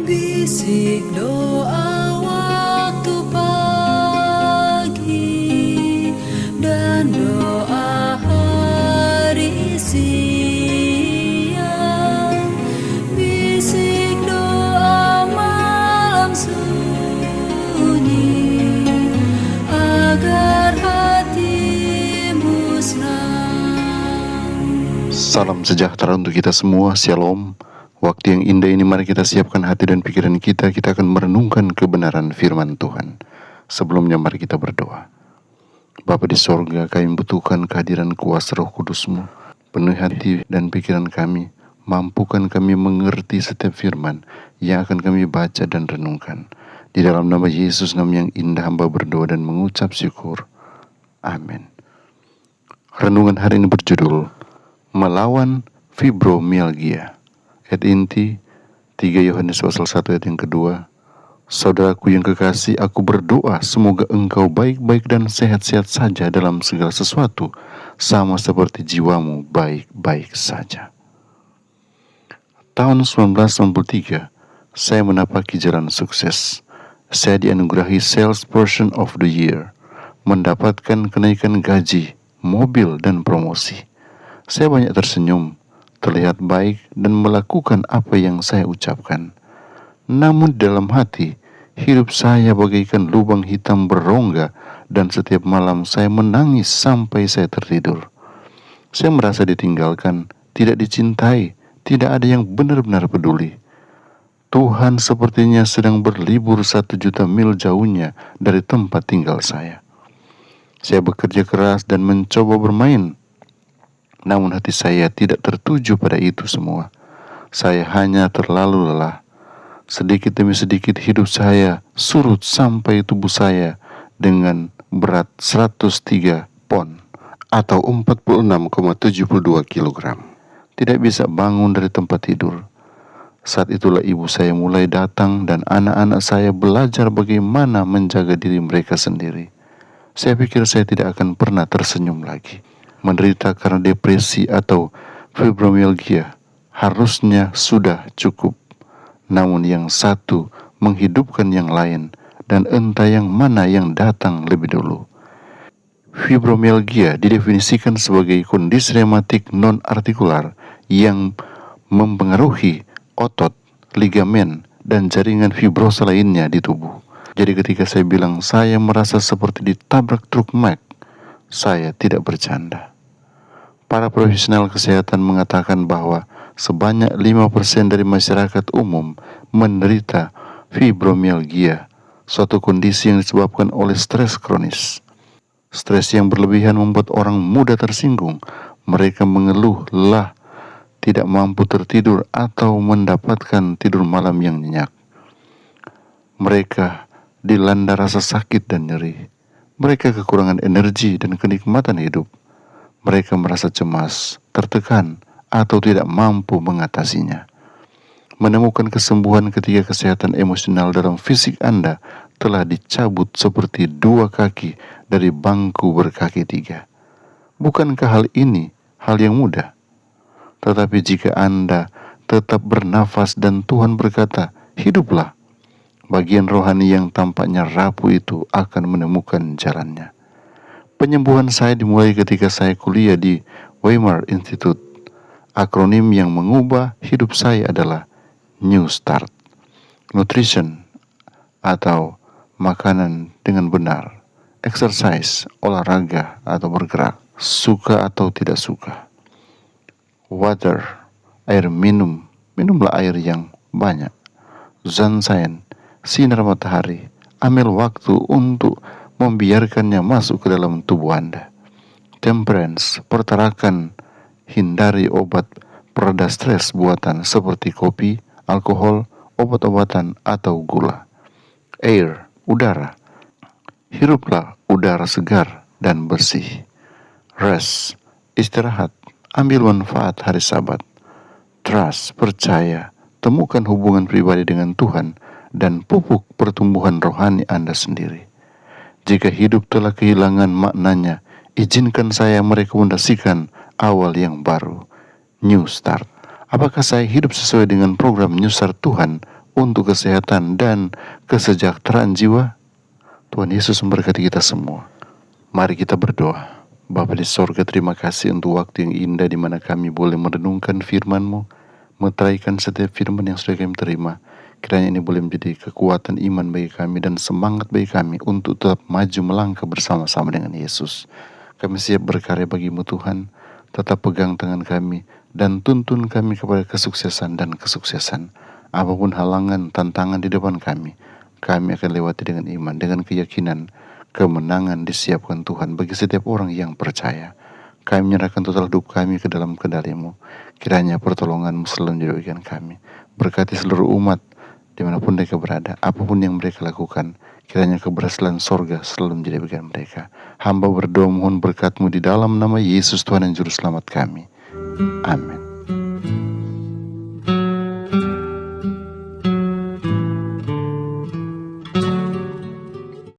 Bisik doa waktu pagi dan doa hari siang, bisik doa malam sunyi agar hatimu senang. Salam sejahtera untuk kita semua, Shalom. Waktu yang indah ini mari kita siapkan hati dan pikiran kita akan merenungkan kebenaran firman Tuhan. Sebelumnya mari kita berdoa. Bapa di sorga, kami membutuhkan kehadiran kuasa Roh Kudus-Mu. Penuhi hati dan pikiran kami, mampukan kami mengerti setiap firman yang akan kami baca dan renungkan. Di dalam nama Yesus, nama yang indah hamba berdoa dan mengucap syukur. Amin. Renungan hari ini berjudul Melawan Fibromialgia. Ayat inti 3 Yohanes pasal 1 ayat yang kedua. Saudaraku yang kekasih, aku berdoa semoga engkau baik-baik dan sehat-sehat saja dalam segala sesuatu, sama seperti jiwamu baik-baik saja. Tahun 1993, saya menapaki jalan sukses. Saya dianugerahi Salesperson of the Year, mendapatkan kenaikan gaji, mobil, dan promosi. Saya banyak tersenyum, terlihat baik, dan melakukan apa yang saya ucapkan. Namun dalam hati, hidup saya bagaikan lubang hitam berongga, dan setiap malam saya menangis sampai saya tertidur. Saya merasa ditinggalkan, tidak dicintai, tidak ada yang benar-benar peduli. Tuhan sepertinya sedang berlibur 1 juta mil jauhnya dari tempat tinggal saya. Saya bekerja keras dan mencoba bermain, namun hati saya tidak tertuju pada itu semua. Saya hanya terlalu lelah. Sedikit demi sedikit hidup saya surut sampai tubuh saya dengan berat 103 pon atau 46,72 kg. Tidak bisa bangun dari tempat tidur. Saat itulah ibu saya mulai datang dan anak-anak saya belajar bagaimana menjaga diri mereka sendiri. Saya pikir saya tidak akan pernah tersenyum lagi. Menderita karena depresi atau fibromialgia harusnya sudah cukup. Namun yang satu menghidupkan yang lain, dan entah yang mana yang datang lebih dulu. Fibromialgia didefinisikan sebagai kondisi rematik non-artikular yang mempengaruhi otot, ligamen, dan jaringan fibrosa lainnya di tubuh. Jadi ketika saya bilang saya merasa seperti ditabrak truk Mack, saya tidak bercanda. Para profesional kesehatan mengatakan bahwa sebanyak 5% dari masyarakat umum menderita fibromialgia, suatu kondisi yang disebabkan oleh stres kronis. Stres yang berlebihan membuat orang mudah tersinggung. Mereka mengeluh lelah, tidak mampu tertidur, atau mendapatkan tidur malam yang nyenyak. Mereka dilanda rasa sakit dan nyeri. Mereka kekurangan energi dan kenikmatan hidup. Mereka merasa cemas, tertekan, atau tidak mampu mengatasinya. Menemukan kesembuhan ketika kesehatan emosional dalam fisik Anda telah dicabut seperti 2 kaki dari bangku berkaki 3. Bukankah hal ini hal yang mudah? Tetapi jika Anda tetap bernafas dan Tuhan berkata, hiduplah, bagian rohani yang tampaknya rapuh itu akan menemukan jalannya. Penyembuhan saya dimulai ketika saya kuliah di Weimar Institute. Akronim yang mengubah hidup saya adalah New Start. Nutrition atau makanan dengan benar, exercise, olahraga atau bergerak, suka atau tidak suka. Water, air minum, minumlah air yang banyak. Sunshine, sinar matahari, ambil waktu untuk membiarkannya masuk ke dalam tubuh Anda. Temperance, pertarakan, hindari obat pereda stres buatan seperti kopi, alkohol, obat-obatan, atau gula. Air, udara, hiruplah udara segar dan bersih. Rest, istirahat, ambil manfaat hari Sabat. Trust, percaya, temukan hubungan pribadi dengan Tuhan, dan pupuk pertumbuhan rohani Anda sendiri. Jika hidup telah kehilangan maknanya, izinkan saya merekomendasikan awal yang baru, New Start. Apakah saya hidup sesuai dengan program New Start Tuhan untuk kesehatan dan kesejahteraan jiwa. Tuhan Yesus memberkati kita semua. Mari kita berdoa. Bapa di sorga, terima kasih untuk waktu yang indah di mana kami boleh merenungkan firman-Mu, meteraikan setiap firman yang sudah kami terima. Kiranya ini boleh menjadi kekuatan iman bagi kami dan semangat bagi kami untuk tetap maju melangkah bersama-sama dengan Yesus. Kami siap berkarya bagi-Mu Tuhan. Tetap pegang tangan kami dan tuntun kami kepada kesuksesan dan kesuksesan. Apapun halangan, tantangan di depan kami akan lewati dengan iman, dengan keyakinan. Kemenangan disiapkan Tuhan bagi setiap orang yang percaya. Kami menyerahkan total hidup kami ke dalam kendali-Mu. Kiranya pertolongan-Mu selalu menjadi bagian kami. Berkati seluruh umat dimanapun mereka berada, apapun yang mereka lakukan, kiranya keberhasilan sorga selalu menjadi bagian mereka. Hamba berdoa mohon berkat-Mu di dalam nama Yesus Tuhan dan Juru Selamat kami. Amin.